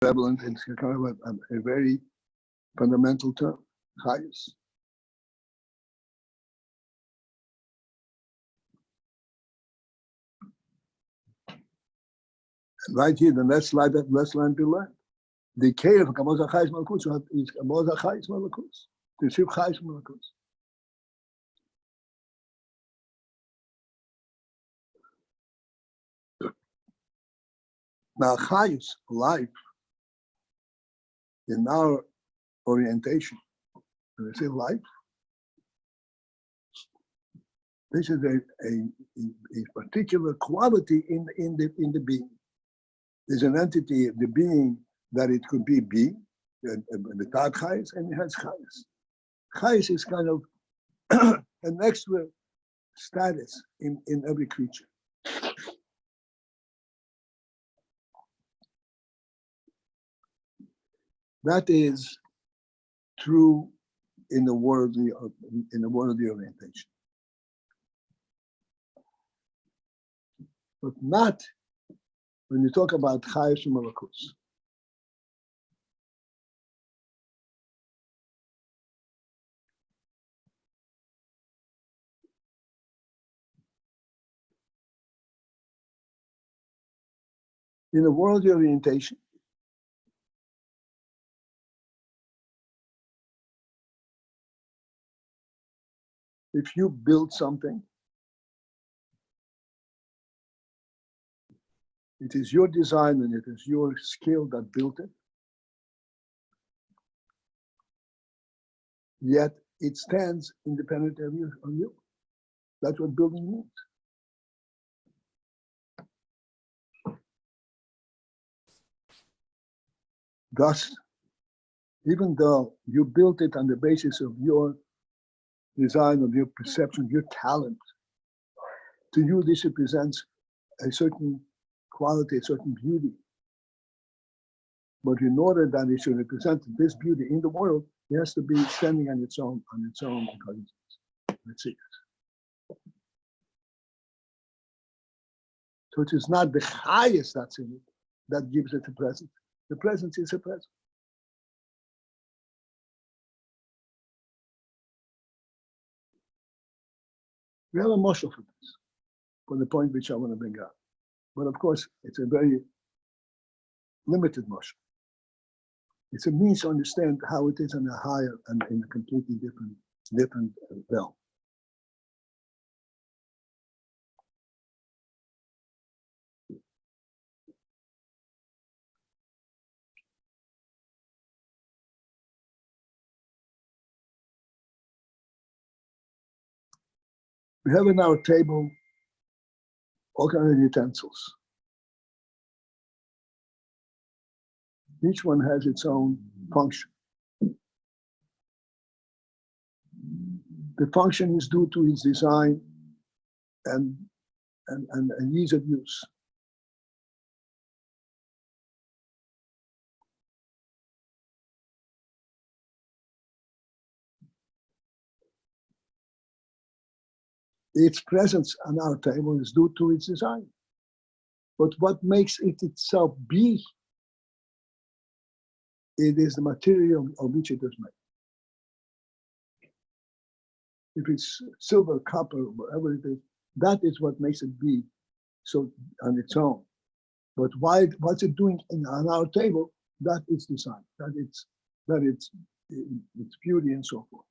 prevalent. It's kind of a very fundamental term, chayus. Right here, the next line we learned. The care of Kamoza Chayis Malakus is Kamoza Chayis Malakus. The Ship Chayis Malakus. Now, Chayis, life, in our orientation, when we say life, this is a particular quality in the being. There's an entity of the being that it could be the Tad Chayis, and it has Chayis. Chayis is kind of an extra status in every creature. That is true in the worldly orientation, but not when you talk about Chayus Malakus. In the worldly orientation, if you build something, it is your design and it is your skill that built it. Yet it stands independent of you. That's what building means. Thus, even though you built it on the basis of your design, of your perception, your talent, to you this represents a certain quality, a certain beauty. But in order that it should represent this beauty in the world, it has to be standing on its own cognizance. Let's see it. So it is not the highest that's in it that gives it a presence. The presence is a presence. We have a mashal for this, for the point which I want to bring up. But of course, it's a very limited mashal. It's a means to understand how it is in a higher and in a completely different realm. We have in our table all kinds of utensils. Each one has its own function. The function is due to its design and ease of use. Its presence on our table is due to its design. But what makes it itself be, it is the material of which it is made. If it's silver, copper, whatever it is, that is what makes it be so on its own. But what's it doing on our table? That is design, that it's beauty and so forth.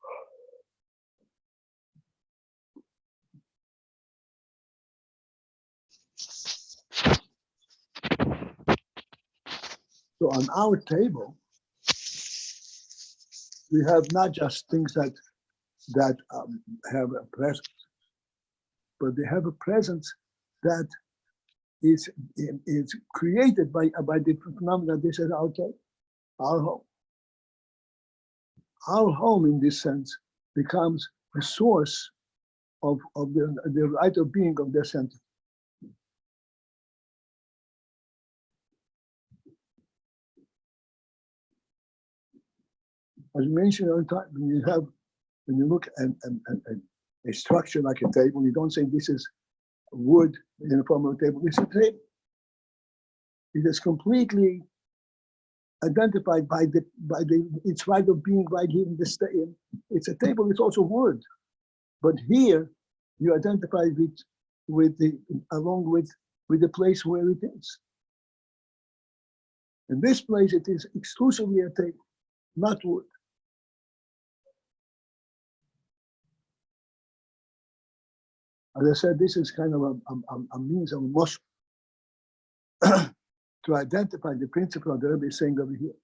So on our table, we have not just things that have a presence, but they have a presence that is created by different phenomena. This is our table, our home. Our home, in this sense, becomes a source of the right of being of their center. As mentioned all the time, when you look at a structure like a table, you don't say this is wood in the form of a table. This is a table. It is completely identified by its right of being right here in the state. It's a table, it's also wood. But here you identify it along with the place where it is. In this place, it is exclusively a table, not wood. As I said, this is kind of a means of motion to identify the principle that the Rebbe is saying over here.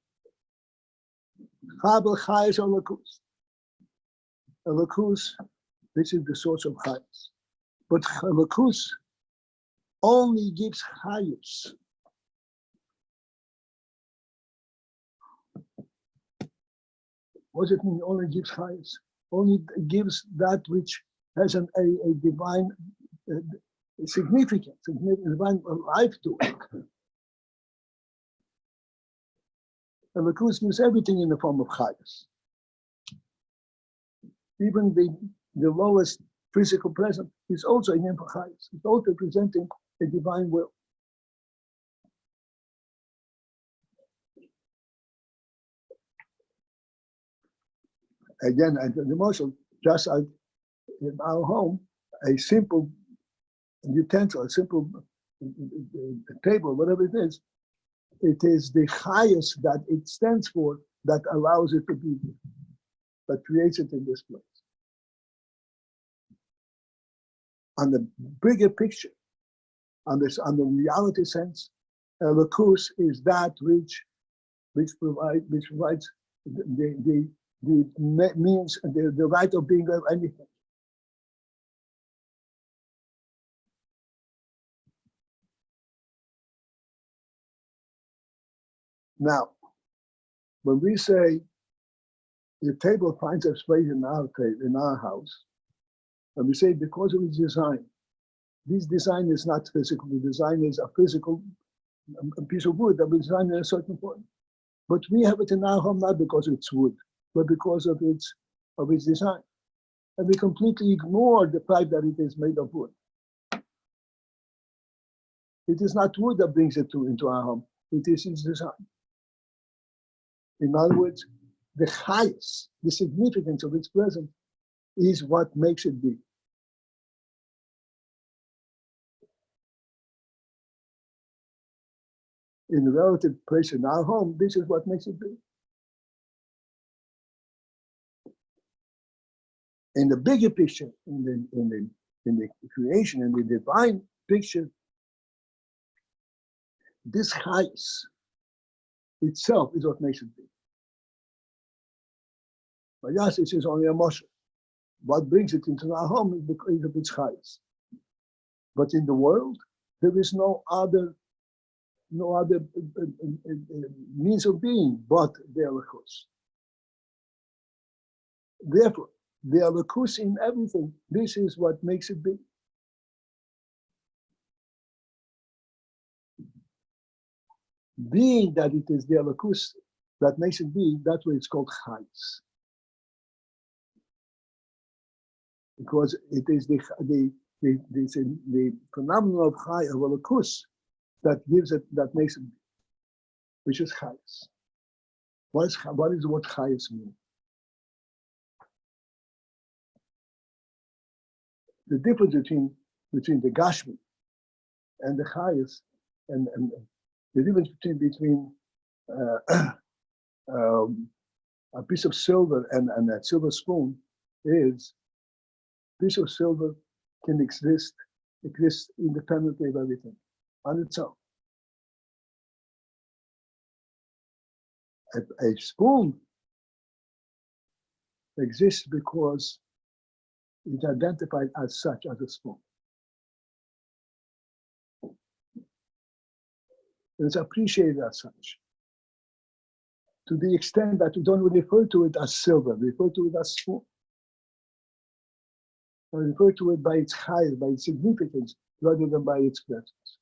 Chabel chayes alakus. Alakus, this is the source of chayes. But alakus only gives chayes. What does it mean? Only gives chayes. Only gives that which has a divine significance, divine life to it. And Lakus gives everything in the form of chayes. Even the lowest physical present is also a name for chayes. It's also presenting a divine will. Again, the emotion, just like in our home, a simple utensil, a simple table, whatever it is the highest that it stands for that allows it to be there, that creates it in this place. On the bigger picture, on the reality sense, Elokus is that which provides the means, the right of being of anything. Now, when we say the table finds its place in our house, and we say because of its design, this design is not physical. The design is a physical a piece of wood that was designed in a certain form. But we have it in our home not because it's wood, but because of its design. And we completely ignore the fact that it is made of wood. It is not wood that brings it into our home. It is its design. In other words, the highest, the significance of its presence is what makes it be. In the relative place in our home, this is what makes it be. In the bigger picture, in the creation, in the divine picture, this highest itself is what makes it be. But yes, this is only a motion. What brings it into our home is because of its highest. But in the world, there is no other means of being but the Elokus. Therefore, the Elokus in everything, this is what makes it be. Being that it is the Elokus that makes it be, that's why it's called Chayes. Because it is the phenomenon of Chay, of Elokus, that gives it, that makes it be, which is Chayes. What is what Chayes mean? The difference between the Gashmi and the Chayes, and the difference between a piece of silver and a silver spoon is a piece of silver can exist independently of everything on its own. A spoon exists because it's identified as such, as a spoon. It's appreciated as such. To the extent that we don't refer to it as silver, we refer to it as spoon. We refer to it by its height, by its significance, rather than by its presence.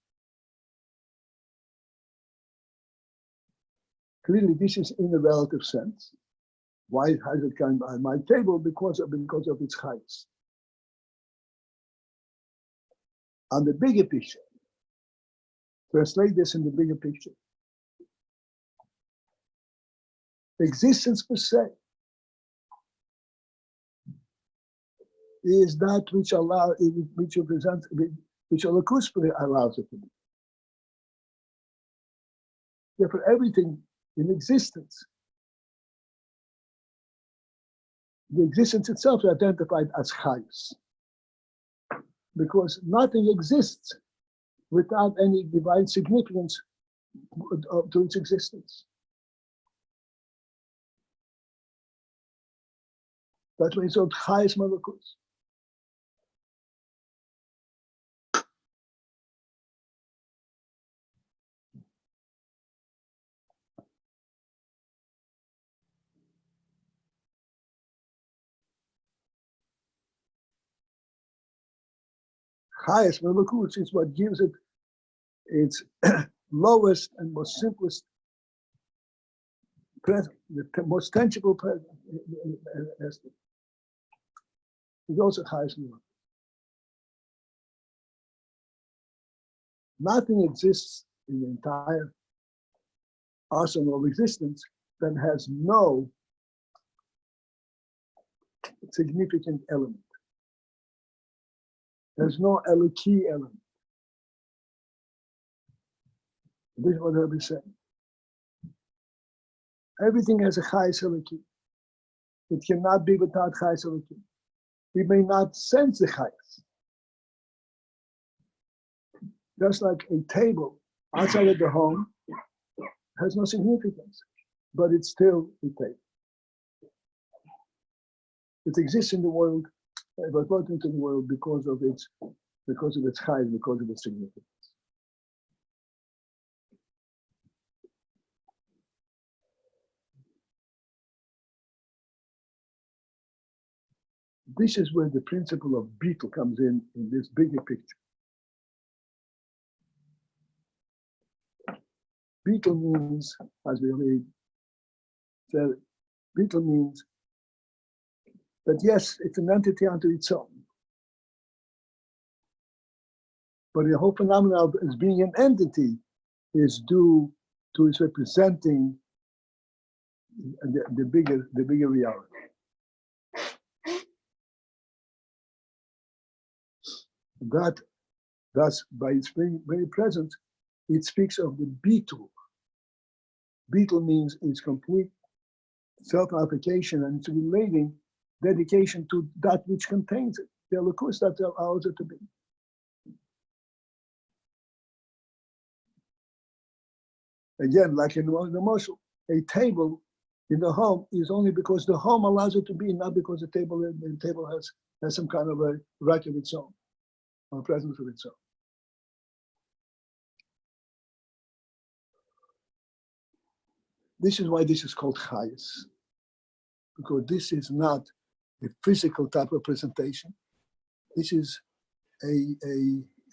Clearly, this is in a relative sense. Why has it come on my table? Because of its heights. On the bigger picture, translate this in the bigger picture. Existence per se is that which represents, which Alakus allows it to be. Therefore, everything in existence, the existence itself is identified as chayus, because nothing exists without any divine significance to its existence. That's why it's called chayus malakus. Chayus malakus is what gives it its lowest and most simplest present, the most tangible present. It's also chayus malakus. Nothing exists in the entire arsenal of existence that has no significant element. There's no Eloki element. This is what I'll be saying. Everything has a chayes Eloki. It cannot be without chayes Eloki. We may not sense the chayes. Just like a table outside of the home has no significance, but it's still a table. It exists in the world, but brought into the world because of its chayes, because of its significance. This is where the principle of beetle comes in this bigger picture. Beetle means, as we already said, beetle means that yes, it's an entity unto its own. But the whole phenomenon as being an entity is due to its representing the bigger reality. That, thus, by its very presence, it speaks of the beetle. Beetle means its complete self-application and its relating dedication to that which contains it, the elokus that allows it to be. Again, like in the Moshel, a table in the home is only because the home allows it to be, not because the table has some kind of a right of its own, or a presence of its own. This is why this is called chayes, because this is not a physical type of presentation. This is a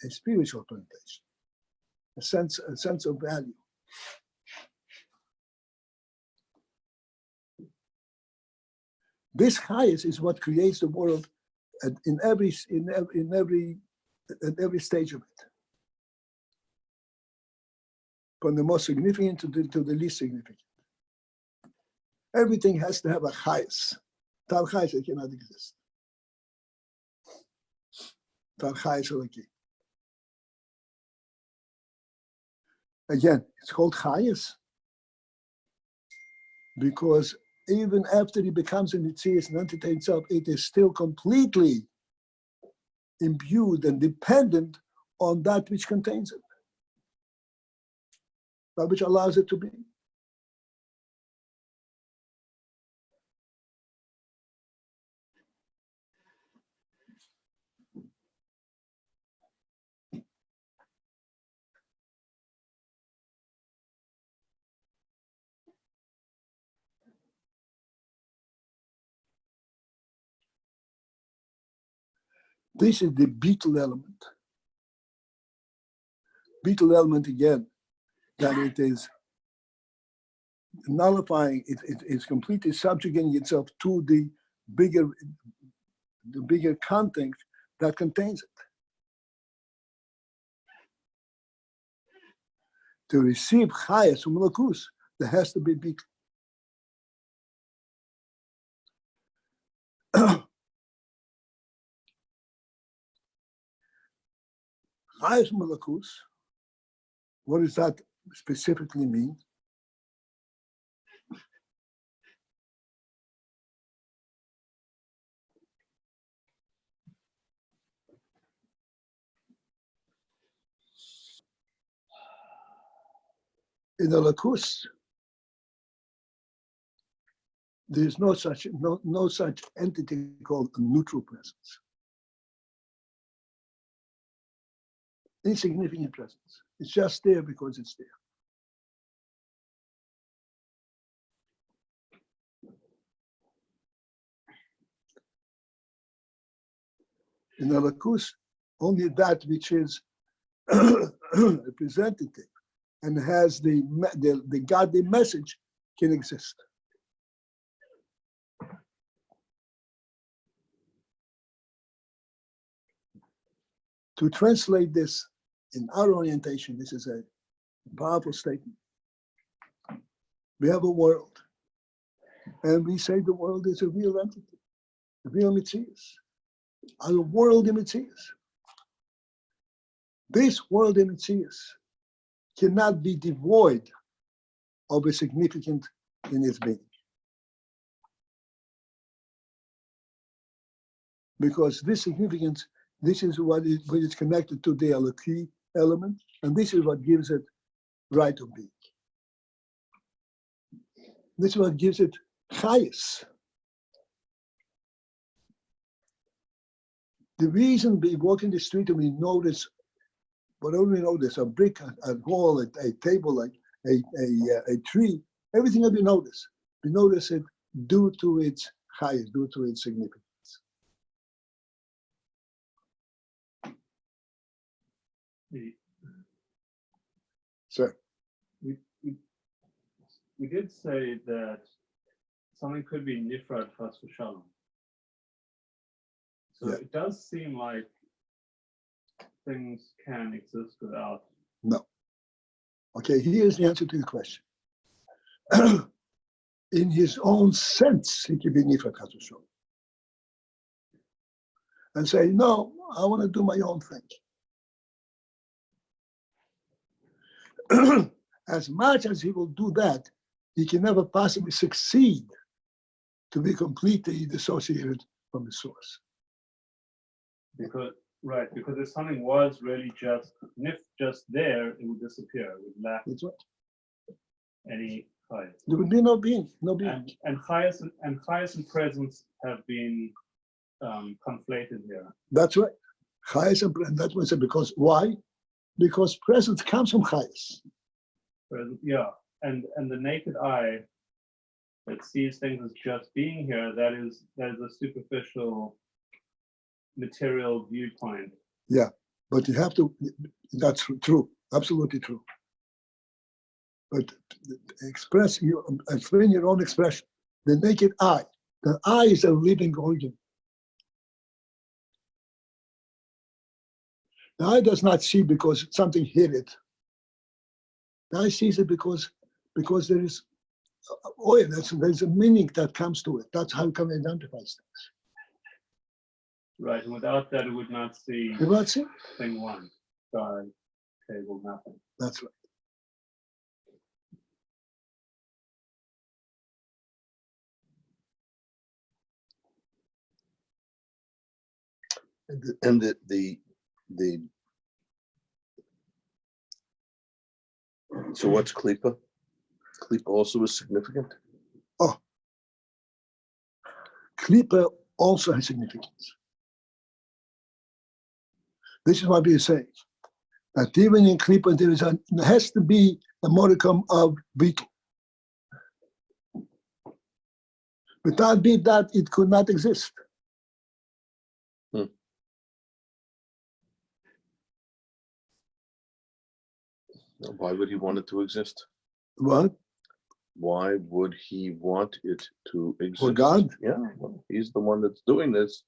spiritual presentation, a sense of value. This chayes is what creates the world in every stage of it, from the most significant to the least significant. Everything has to have a chayes. Tal chayes, it cannot exist. Tal chayes eliki. Again, it's called chayes because even after it becomes an itzias and entity itself, it is still completely imbued and dependent on that which contains it, that which allows it to be. This is the beetle element. Beetle element again, that it is nullifying, it is completely subjugating itself to the bigger content that contains it. To receive chayes from malakus, there has to be beetle. Chayes Malakus, what does that specifically mean? In the Lakus, there is no such entity called a neutral presence. Insignificant presence. It's just there because it's there. In the Lakus, only that which is representative and has the godly message can exist. To translate this in our orientation, this is a powerful statement. We have a world, and we say the world is a real entity, a real Metzius, a world in Metzius. This world in Metzius cannot be devoid of a significance in its being. Because this significance, this is what is connected to the Eloki element, and this is what gives it right of being. This is what gives it chayes. The reason we walk in the street and we notice, whatever we notice, a brick, a wall, a table, a tree, everything that we notice it due to its chayes, due to its significance. Sir. We did say that something could be nifrad chas v'shalom. So yeah. It does seem like things can exist without. No. Okay, here's the answer to the question. In his own sense, he can be nifrad chas v'shalom. And say, no, I want to do my own thing. As much as he will do that, he can never possibly succeed to be completely dissociated from the source. Because if something was really just there, it would disappear. It would lack any chayes. There would be no being, no being. And chayes and presence have been conflated here. That's right. Chayes and that's what I said. Because why? Because presence comes from chayes. Yeah, and the naked eye that sees things as just being here, that is a superficial material viewpoint. Yeah, but you have to, that's true, absolutely true. But explain your own expression. The naked eye, the eye is a living organ. The eye does not see because something hit it. The eye sees it because there is oil, there's a meaning that comes to it. That's how it can identify things. Right, and without that, it would not see. You not see? Thing one, sky, table, nothing. That's right. And the so what's klipa? Klipa also is significant? Oh, klipa also has significance. This is what we are saying. That even in klipa, there has to be a modicum of beetle. Without that, it could not exist. Why would he want it to exist? What? Why would he want it to exist? For God? Yeah, well, he's the one that's doing this.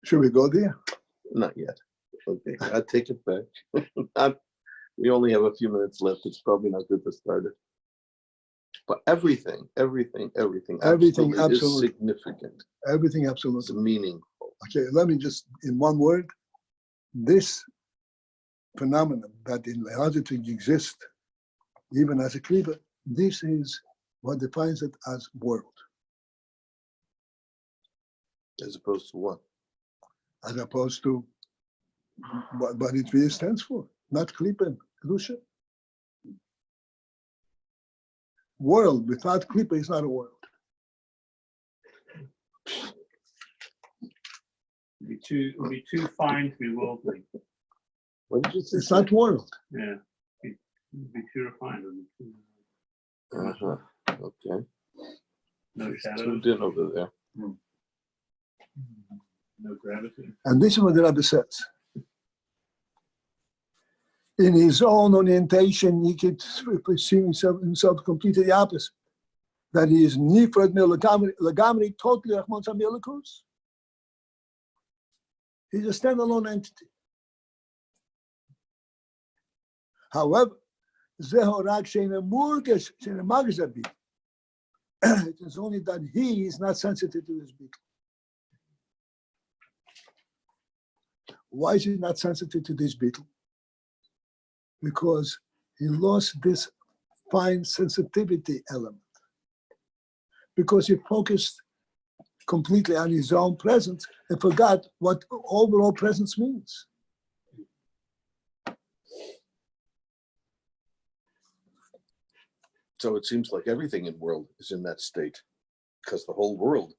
Should we go there? Not yet. Okay, I take it back. We only have a few minutes left. It's probably not good to start it. But everything Everything, absolutely is absolutely. significant. Everything It's absolutely. meaningful. Okay, let me just, in one word, this phenomenon that in order to exist, even as a klipa, this is what defines it as world, As opposed to what? as opposed to what it really stands for, not klipa, kedusha. World without klipa is not a world. It'd be too fine to be worldly. What did you say? It's not world. Yeah. It'd be too refined. It'd be too, Uh-huh. Okay. no It's shadows, tuned in over there. no gravity. And this is what the Rebbe says. In his own orientation, he could perceive himself completely the opposite. That he is nifrad legamri, totally Rahman Samyelikus. He's a standalone entity. However, Zehorak Shena Murgesh, Shena Magazabi. It is only that he is not sensitive to this beetle. Why is he not sensitive to this beetle? Because he lost this fine sensitivity element. Because he focused completely on his own presence and forgot what overall presence means. So it seems like everything in the world is in that state, because the whole world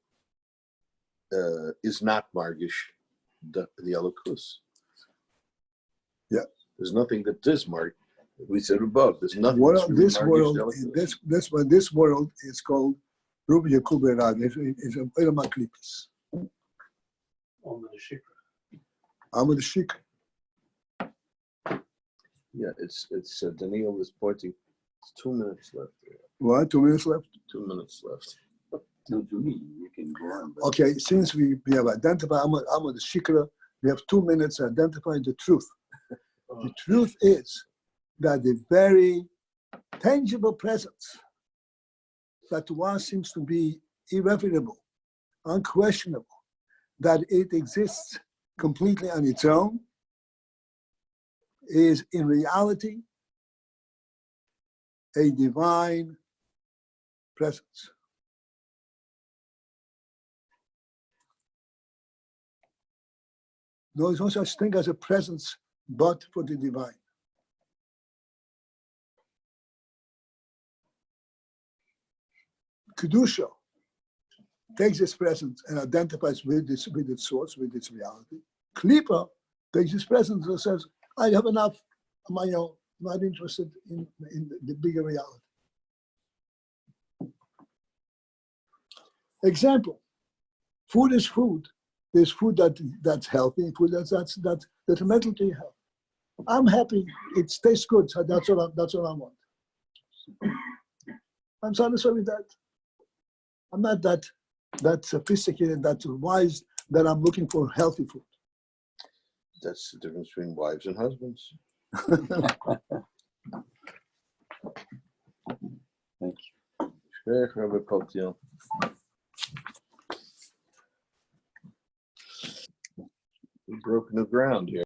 is not margish, the elokus. Yeah. There's nothing that is margish. We said above, there's nothing World, that's really this margish world, elokus. this world is called Rubi Yakuberad. It's a Elamaklipas. Only the shikra. Amud Shik. Yeah, it's Daniel is pointing. It's 2 minutes left. What? 2 minutes left? 2 minutes left. No, to me, you can go on. But Okay, since we have identified Amud Shikra, we have 2 minutes to identify the truth. The truth is that the very tangible presence that to us seems to be irrefutable, unquestionable, that it exists completely on its own, is in reality a divine presence. There is no such thing as a presence but for the divine. Kedusha takes its presence and identifies with its source, with its reality. Klipa takes its presence and says, I have enough on my own, not interested in the bigger reality. Example, food is food. There's food that's healthy, food that's detrimental to your health. I'm happy, it tastes good, so that's what I want. I'm satisfied with that. I'm not that sophisticated, that wise, that I'm looking for healthy food. That's the difference between wives and husbands. thank you. We've broken new ground here.